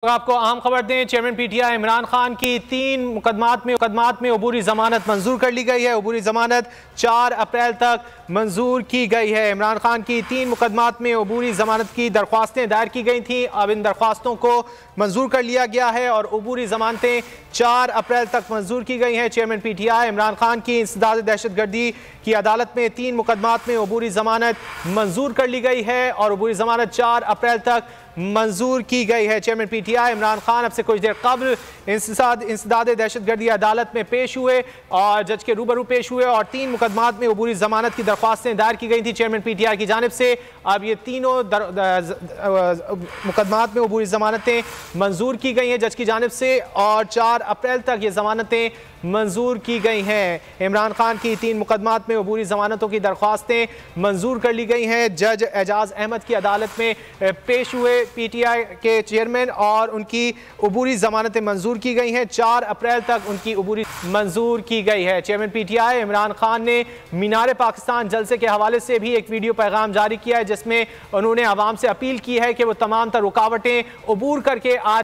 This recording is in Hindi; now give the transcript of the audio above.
आपको अहम खबर दें, चेयरमैन पीटीआई इमरान खान की 3 मुकदमात में अबूरी जमानत मंजूर कर ली गई है। अबूरी जमानत 4 अप्रैल तक मंजूर की गई है। इमरान खान की 3 मुकदमात में अबूरी जमानत की दरख्वास्तें दायर की गई थीं। अब इन दरख्वास्तों को मंजूर कर लिया गया है और अबूरी जमानतें 4 अप्रैल तक मंजूर की गई हैं। चेयरमैन पीटीआई इमरान खान की इंसदाद दहशतगर्दी की अदालत में 3 मुकदमात में अबूरी जमानत मंजूर कर ली गई है और अबूरी जमानत 4 अप्रैल तक मंजूर की गई है। चेयरमैन पीटीआई इमरान खान अब से कुछ देर कबल इंसदाद दहशतगर्दी अदालत में पेश हुए और जज के रूबरू पेश हुए और 3 मुकदमात में अबूरी जमानत की दरख्वास्तें दायर की गई थी चेयरमैन पीटीआई की जानिब से। अब ये तीनों मुकदमात में अबूरी जमानतें मंजूर की गई हैं जज की जानिब से और 4 अप्रैल तक ये जमानतें मंजूर की गई हैं। इमरान खान की 3 मुकदमात में अबूरी जमानतों की दरख्वास्तें मंजूर कर ली गई हैं। जज एजाज अहमद की अदालत में पेश हुए पीटीआई के चेयरमैन और उनकी अबूरी जमानतें मंजूर की गई हैं। 4 अप्रैल तक उनकी अबूरी मंजूर की गई है। चेयरमैन पीटीआई इमरान खान ने मीनार पाकिस्तान जलसे के हवाले से भी एक वीडियो पैगाम जारी किया है जिसमें उन्होंने आवाम से अपील की है कि वो तमाम तर रुकावटें अबूर करके आज